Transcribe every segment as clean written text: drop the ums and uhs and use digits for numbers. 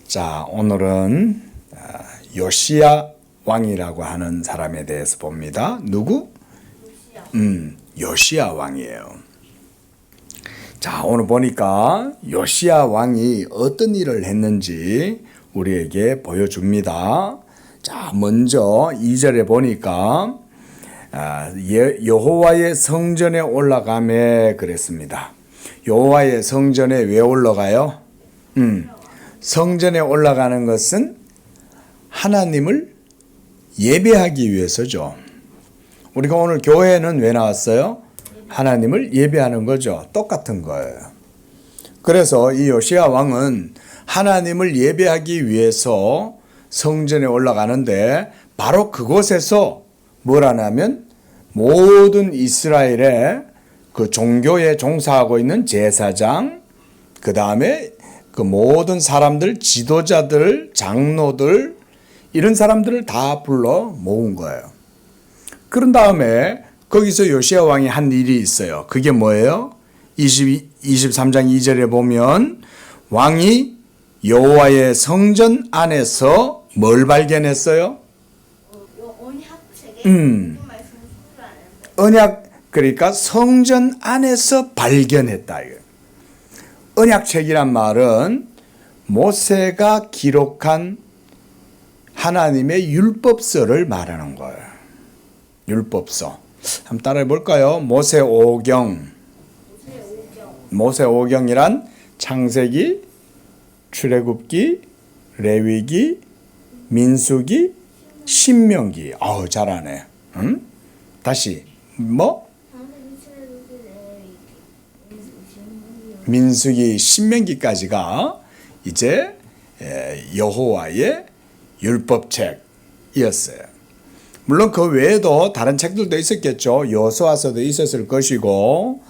자, 오늘은 요시야 왕이라고 하는 사람에 대해서 봅니다. 누구? 요시야 왕이에요. 자, 오늘 보니까 요시야 왕이 어떤 일을 했는지 우리에게 보여줍니다. 자, 먼저 2절에 보니까 여호와의 성전에 올라가매 그랬습니다. 여호와의 성전에 왜 올라가요? 성전에 올라가는 것은 하나님을 예배하기 위해서죠. 우리가 오늘 교회는 왜 나왔어요? 하나님을 예배하는 거죠. 똑같은 거예요. 그래서 이 요시야 왕은 하나님을 예배하기 위해서 성전에 올라가는데 바로 그곳에서 뭘 하냐면 모든 이스라엘의 그 종교에 종사하고 있는 제사장, 그 다음에 그 모든 사람들, 지도자들, 장로들, 이런 사람들을 다 불러 모은 거예요. 그런 다음에 거기서 요시야 왕이 한 일이 있어요. 그게 뭐예요? 23장 2절에 보면 왕이 여호와의 성전 안에서 뭘 발견했어요? 언약, 그러니까 성전 안에서 발견했다. 언약책이란 말은 모세가 기록한 하나님의 율법서를 말하는 거예요. 율법서. 한번 따라해 볼까요? 모세오경이란 창세기, 출애굽기, 레위기, 민수기, 신명기. 잘하네. 다시 민수기, 신명기까지가 이제 여호와의 율법책이었어요. 물론 그 외에도 다른 책들도 있었겠죠. 여호수아서도 있었을 것이고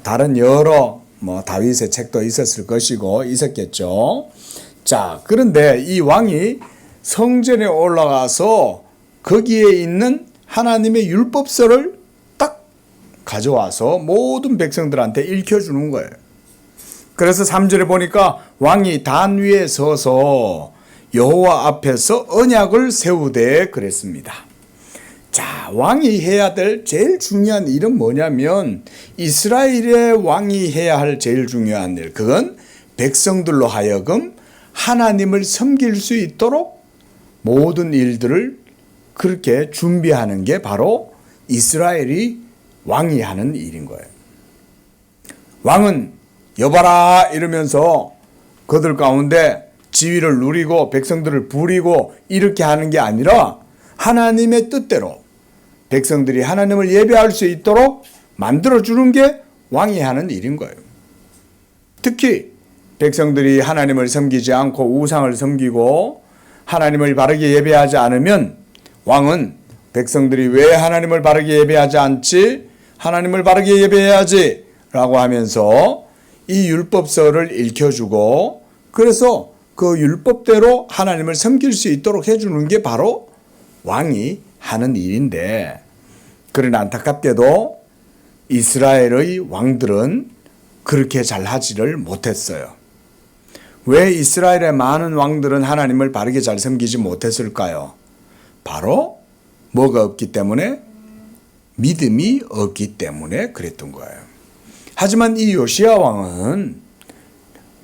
다른 여러 다윗의 책도 있었을 것이고 있었겠죠. 자, 그런데 이 왕이 성전에 올라가서 거기에 있는 하나님의 율법서를 딱 가져와서 모든 백성들한테 읽혀주는 거예요. 그래서 3절에 보니까 왕이 단 위에 서서 여호와 앞에서 언약을 세우되 그랬습니다. 자, 왕이 해야 될 제일 중요한 일은 뭐냐면 이스라엘의 왕이 해야 할 제일 중요한 일, 그건 백성들로 하여금 하나님을 섬길 수 있도록 모든 일들을 그렇게 준비하는 게 바로 이스라엘이 왕이 하는 일인 거예요. 왕은 여봐라 이러면서 그들 가운데 지위를 누리고 백성들을 부리고 이렇게 하는 게 아니라 하나님의 뜻대로 백성들이 하나님을 예배할 수 있도록 만들어주는 게 왕이 하는 일인 거예요. 특히 백성들이 하나님을 섬기지 않고 우상을 섬기고 하나님을 바르게 예배하지 않으면 왕은 백성들이 왜 하나님을 바르게 예배하지 않지? 하나님을 바르게 예배해야지 라고 하면서 이 율법서를 읽혀주고 그래서 그 율법대로 하나님을 섬길 수 있도록 해주는 게 바로 왕이 하는 일인데, 그러나 안타깝게도 이스라엘의 왕들은 그렇게 잘하지를 못했어요. 왜 이스라엘의 많은 왕들은 하나님을 바르게 잘 섬기지 못했을까요? 바로 뭐가 없기 때문에? 믿음이 없기 때문에 그랬던 거예요. 하지만 이 요시야 왕은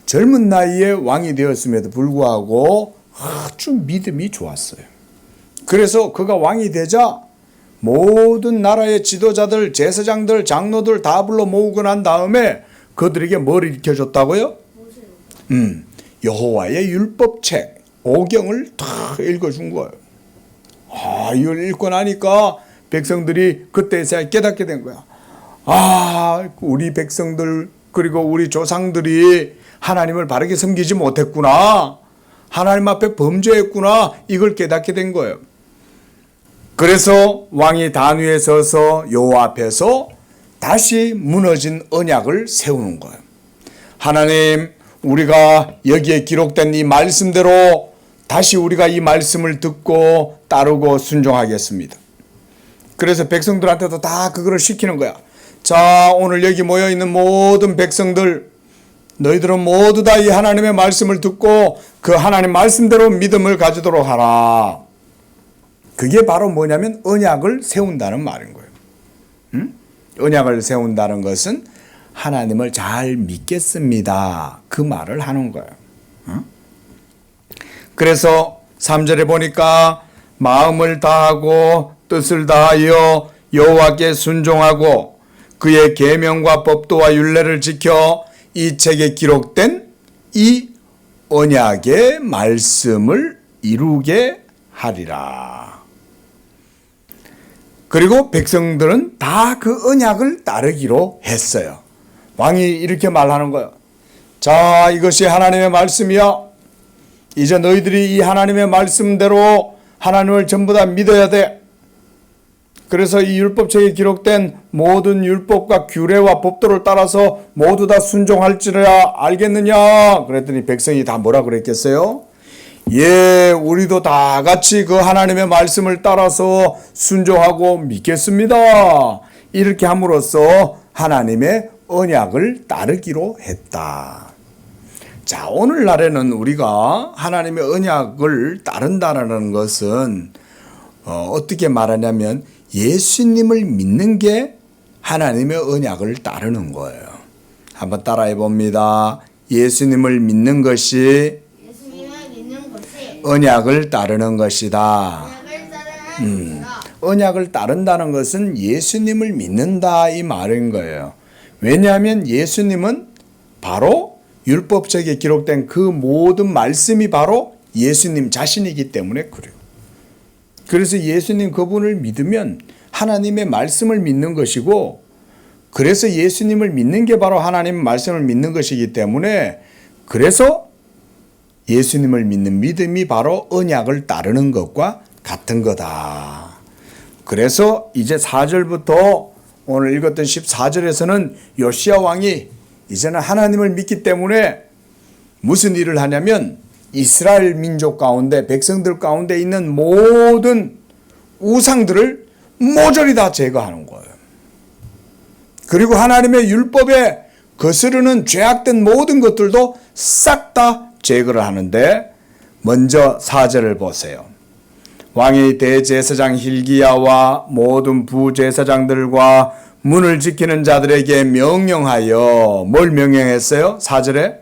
젊은 나이에 왕이 되었음에도 불구하고 아주 믿음이 좋았어요. 그래서 그가 왕이 되자 모든 나라의 지도자들, 제사장들, 장로들 다 불러 모으고 난 다음에 그들에게 뭘 읽혀줬다고요? 여호와의 율법책, 오경을 다 읽어준 거예요. 이걸 읽고 나니까 백성들이 그때서야 깨닫게 된 거야. 우리 백성들 그리고 우리 조상들이 하나님을 바르게 섬기지 못했구나. 하나님 앞에 범죄했구나. 이걸 깨닫게 된 거예요. 그래서 왕이 단 위에 서서 여호와 앞에서 다시 무너진 언약을 세우는 거예요. 하나님, 우리가 여기에 기록된 이 말씀대로 다시 우리가 이 말씀을 듣고 따르고 순종하겠습니다. 그래서 백성들한테도 다 그거를 시키는 거야. 자, 오늘 여기 모여있는 모든 백성들, 너희들은 모두 다 이 하나님의 말씀을 듣고 그 하나님 말씀대로 믿음을 가지도록 하라. 그게 바로 뭐냐면 언약을 세운다는 말인 거예요. 언약을 세운다는 것은 하나님을 잘 믿겠습니다. 그 말을 하는 거예요. 그래서 3절에 보니까 마음을 다하고 뜻을 다하여 여호와께 순종하고 그의 계명과 법도와 율례를 지켜 이 책에 기록된 이 언약의 말씀을 이루게 하리라. 그리고 백성들은 다 그 언약을 따르기로 했어요. 왕이 이렇게 말하는 거예요. 자, 이것이 하나님의 말씀이야. 이제 너희들이 이 하나님의 말씀대로 하나님을 전부 다 믿어야 돼. 그래서 이 율법책에 기록된 모든 율법과 규례와 법도를 따라서 모두 다 순종할지라 알겠느냐? 그랬더니 백성이 다 뭐라 그랬겠어요? 예, 우리도 다 같이 그 하나님의 말씀을 따라서 순종하고 믿겠습니다. 이렇게 함으로써 하나님의 언약을 따르기로 했다. 자, 오늘날에는 우리가 하나님의 언약을 따른다는 것은 어떻게 말하냐면 예수님을 믿는 게 하나님의 언약을 따르는 거예요. 한번 따라해 봅니다. 예수님을 믿는 것이 언약을 따르는 것이다. 언약을 따른다는 것은 예수님을 믿는다 이 말인 거예요. 왜냐하면 예수님은 바로 율법책에 기록된 그 모든 말씀이 바로 예수님 자신이기 때문에 그래요. 그래서 예수님 그분을 믿으면 하나님의 말씀을 믿는 것이고, 그래서 예수님을 믿는 게 바로 하나님의 말씀을 믿는 것이기 때문에, 그래서 예수님을 믿는 믿음이 바로 언약을 따르는 것과 같은 거다. 그래서 이제 4절부터 오늘 읽었던 14절에서는 요시야 왕이 이제는 하나님을 믿기 때문에 무슨 일을 하냐면 이스라엘 민족 가운데, 백성들 가운데 있는 모든 우상들을 모조리 다 제거하는 거예요. 그리고 하나님의 율법에 거스르는 죄악된 모든 것들도 싹 다 제거를 하는데, 먼저 4절을 보세요. 왕이 대제사장 hil기야와 모든 부제사장들과 문을 지키는 자들에게 명령하여, 뭘 명령했어요? 4절에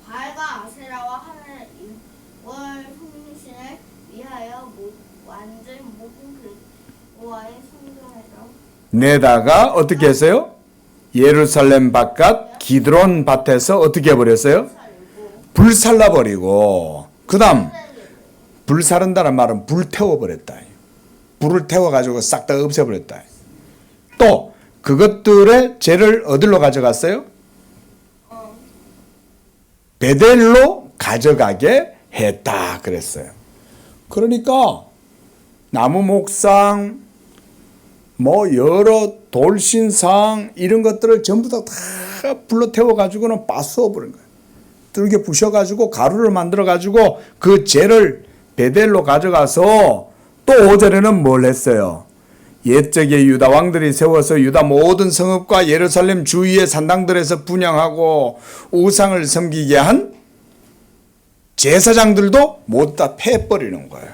바알과 아세라와 하늘의 월 성신을 위하여 완전 모든 그와의 성전에서 내다가 어떻게 했어요? 예루살렘 바깥 기드론 밭에서 어떻게 해버렸어요? 불살라 버리고, 그 다음 불사른다는 말은 불태워버렸다. 불을 태워가지고 싹 다 없애버렸다. 또 그것들의 죄를 어디로 가져갔어요? 베델로 가져가게 했다 그랬어요. 그러니까 나무 목상, 뭐 여러 돌신상 이런 것들을 전부 다 불로 태워가지고는 빠수어 버린 거예요. 뚫게 부셔가지고 가루를 만들어가지고 그 재를 베델로 가져가서 또 5절에는 뭘 했어요? 옛적에 유다 왕들이 세워서 유다 모든 성읍과 예루살렘 주위의 산당들에서 분향하고 우상을 섬기게 한 제사장들도 못 다 패버리는 거예요.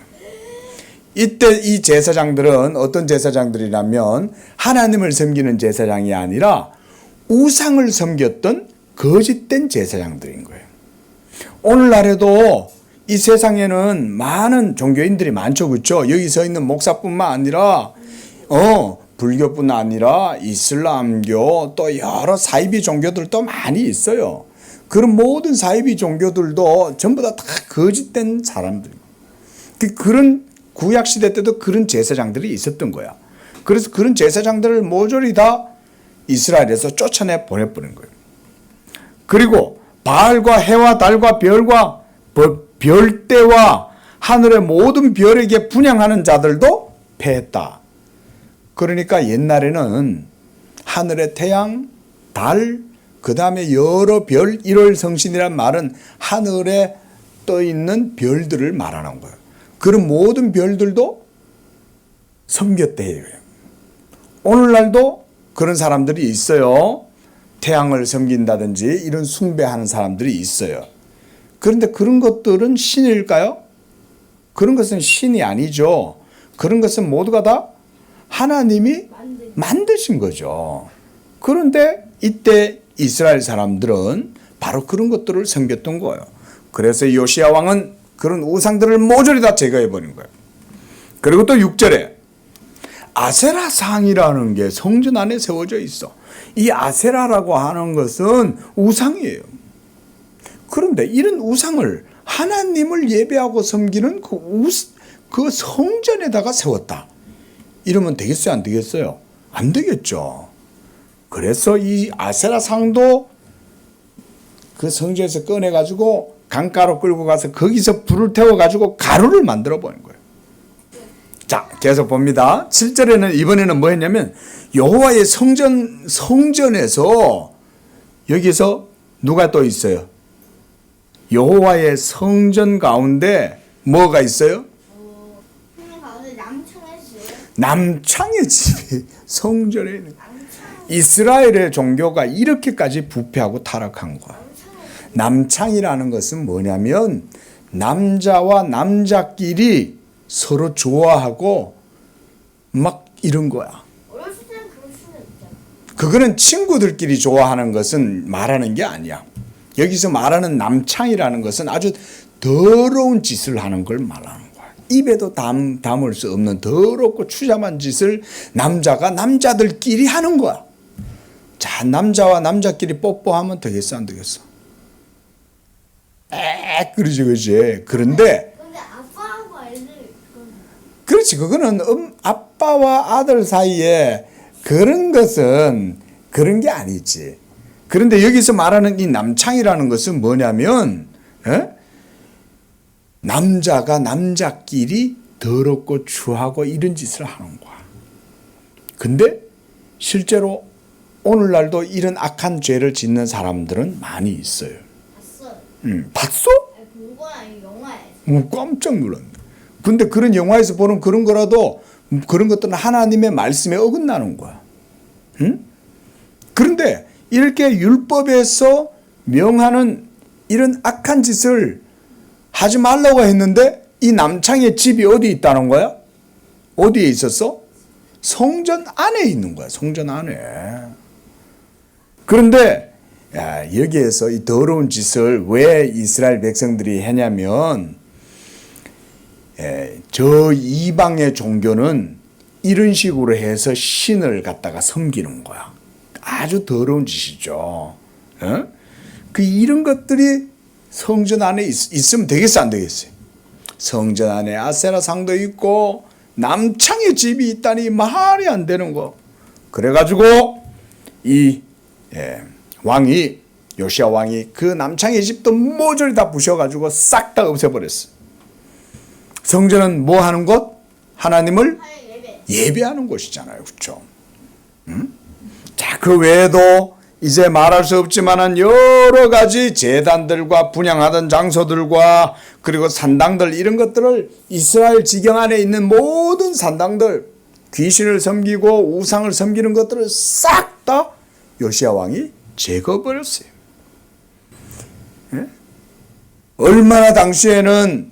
이때 이 제사장들은 어떤 제사장들이라면 하나님을 섬기는 제사장이 아니라 우상을 섬겼던 거짓된 제사장들인 거예요. 오늘날에도 이 세상에는 많은 종교인들이 많죠, 그렇죠? 여기 서 있는 목사뿐만 아니라 불교뿐 아니라 이슬람교 또 여러 사이비 종교들도 많이 있어요. 그런 모든 사이비 종교들도 전부 다 거짓된 사람들. 그런 구약 시대 때도 그런 제사장들이 있었던 거야. 그래서 그런 제사장들을 모조리 다 이스라엘에서 쫓아내 보내버린 거예요. 그리고 바알과 해와 달과 별과 별대와 하늘의 모든 별에게 분향하는 자들도 패했다. 그러니까 옛날에는 하늘의 태양, 달, 그 다음에 여러 별, 1월 성신이란 말은 하늘에 떠 있는 별들을 말하는 거예요. 그런 모든 별들도 섬겼대 이거예요. 오늘날도 그런 사람들이 있어요. 태양을 섬긴다든지 이런 숭배하는 사람들이 있어요. 그런데 그런 것들은 신일까요? 그런 것은 신이 아니죠. 그런 것은 모두가 다 하나님이 만드신 거죠. 그런데 이때 이스라엘 사람들은 바로 그런 것들을 섬겼던 거예요. 그래서 요시야 왕은 그런 우상들을 모조리 다 제거해 버린 거예요. 그리고 또 6절에 아세라 상이라는 게 성전 안에 세워져 있어. 이 아세라라고 하는 것은 우상이에요. 그런데 이런 우상을 하나님을 예배하고 섬기는 그 성전에다가 세웠다. 이러면 되겠어요? 안 되겠어요? 안 되겠죠. 그래서 이 아세라 상도 그 성전에서 꺼내가지고 강가로 끌고 가서 거기서 불을 태워가지고 가루를 만들어 버린 거예요. 자, 계속 봅니다. 7절에는 이번에는 뭐 했냐면 여호와의 성전에서 여기서 누가 또 있어요? 여호와의 성전 가운데 뭐가 있어요? 성전 가운데 남창의 집. 남창의 집이 성전에 있는. 이스라엘의 종교가 이렇게까지 부패하고 타락한 거야. 남창이라는 것은 뭐냐면 남자와 남자끼리 서로 좋아하고 막 이런 거야. 어렸을 때는 그럴 수는 있잖아. 그거는 친구들끼리 좋아하는 것은 말하는 게 아니야. 여기서 말하는 남창이라는 것은 아주 더러운 짓을 하는 걸 말하는 거야. 입에도 담을 수 없는 더럽고 추잡한 짓을 남자가 남자들끼리 하는 거야. 자, 남자와 남자끼리 뽀뽀하면 되겠어, 안 되겠어? 그러지, 그러지. 그런데 아빠하고 아이들 그렇지. 그거는 아빠와 아들 사이에 그런 것은 그런 게 아니지. 그런데 여기서 말하는 이 남창이라는 것은 뭐냐면 남자가 남자끼리 더럽고 추하고 이런 짓을 하는 거야. 근데 실제로 오늘날도 이런 악한 죄를 짓는 사람들은 많이 있어요. 봤어요. 봤어? 본 건 아니고 영화에서. 깜짝 놀랐네. 근데 그런 영화에서 보는 그런 거라도 그런 것들은 하나님의 말씀에 어긋나는 거야. 응? 그런데 이렇게 율법에서 명하는 이런 악한 짓을 하지 말라고 했는데 이 남창의 집이 어디 있다는 거야? 어디에 있었어? 성전 안에 있는 거야. 성전 안에. 그런데 여기에서 이 더러운 짓을 왜 이스라엘 백성들이 했냐면 저 이방의 종교는 이런 식으로 해서 신을 갖다가 섬기는 거야. 아주 더러운 짓이죠. 그 이런 것들이 성전 안에 있으면 되겠어, 안 되겠어요? 성전 안에 아세라 상도 있고 남창의 집이 있다니 말이 안 되는 거. 그래가지고 이 왕이 요시야 왕이 그 남창의 집도 모조리 다 부셔가지고 싹 다 없애버렸어. 성전은 뭐 하는 곳? 하나님을 예배하는 곳이잖아요, 그렇죠? 자, 그 외에도 이제 말할 수 없지만은 여러 가지 제단들과 분향하던 장소들과 그리고 산당들 이런 것들을 이스라엘 지경 안에 있는 모든 산당들 귀신을 섬기고 우상을 섬기는 것들을 싹 다 요시야 왕이 제거해버렸어요. 얼마나 당시에는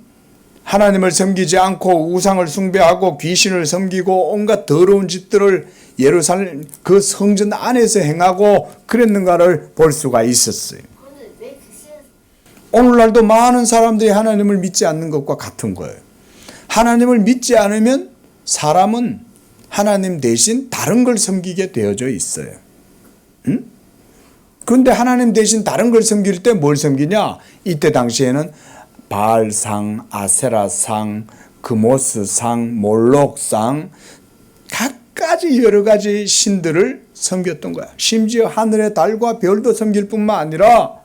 하나님을 섬기지 않고 우상을 숭배하고 귀신을 섬기고 온갖 더러운 짓들을 예루살렘 그 성전 안에서 행하고 그랬는가를 볼 수가 있었어요. 오늘날도 많은 사람들이 하나님을 믿지 않는 것과 같은 거예요. 하나님을 믿지 않으면 사람은 하나님 대신 다른 걸 섬기게 되어져 있어요. 그런데 하나님 대신 다른 걸 섬길 때 뭘 섬기냐? 이때 당시에는 바알상, 아세라상, 그모스상, 몰록상 각가지 여러 가지 신들을 섬겼던 거야. 심지어 하늘의 달과 별도 섬길 뿐만 아니라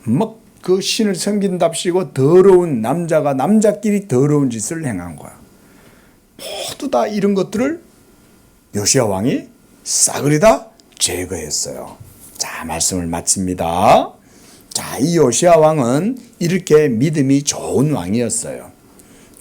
막 그 신을 섬긴답시고 더러운 남자가 남자끼리 더러운 짓을 행한 거야. 모두 다 이런 것들을 요시야 왕이 싸그리 다 제거했어요. 자, 말씀을 마칩니다. 자, 이 요시야 왕은 이렇게 믿음이 좋은 왕이었어요.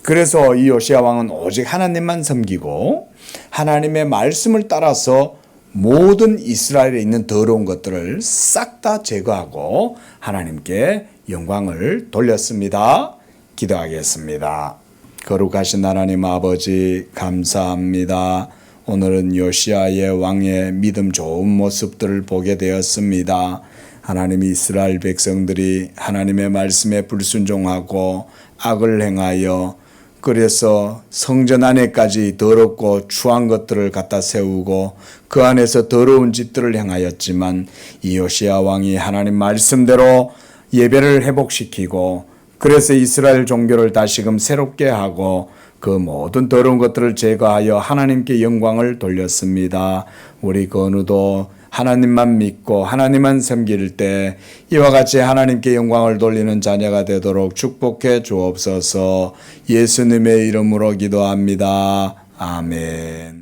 그래서 이 요시야 왕은 오직 하나님만 섬기고 하나님의 말씀을 따라서 모든 이스라엘에 있는 더러운 것들을 싹 다 제거하고 하나님께 영광을 돌렸습니다. 기도하겠습니다. 거룩하신 하나님 아버지 감사합니다. 오늘은 요시야의 왕의 믿음 좋은 모습들을 보게 되었습니다. 하나님 이스라엘 백성들이 하나님의 말씀에 불순종하고 악을 행하여 그래서 성전 안에까지 더럽고 추한 것들을 갖다 세우고 그 안에서 더러운 짓들을 행하였지만 이 요시야 왕이 하나님 말씀대로 예배를 회복시키고 그래서 이스라엘 종교를 다시금 새롭게 하고 그 모든 더러운 것들을 제거하여 하나님께 영광을 돌렸습니다. 우리 건우도 하나님만 믿고 하나님만 섬길 때 이와 같이 하나님께 영광을 돌리는 자녀가 되도록 축복해 주옵소서. 예수님의 이름으로 기도합니다. 아멘.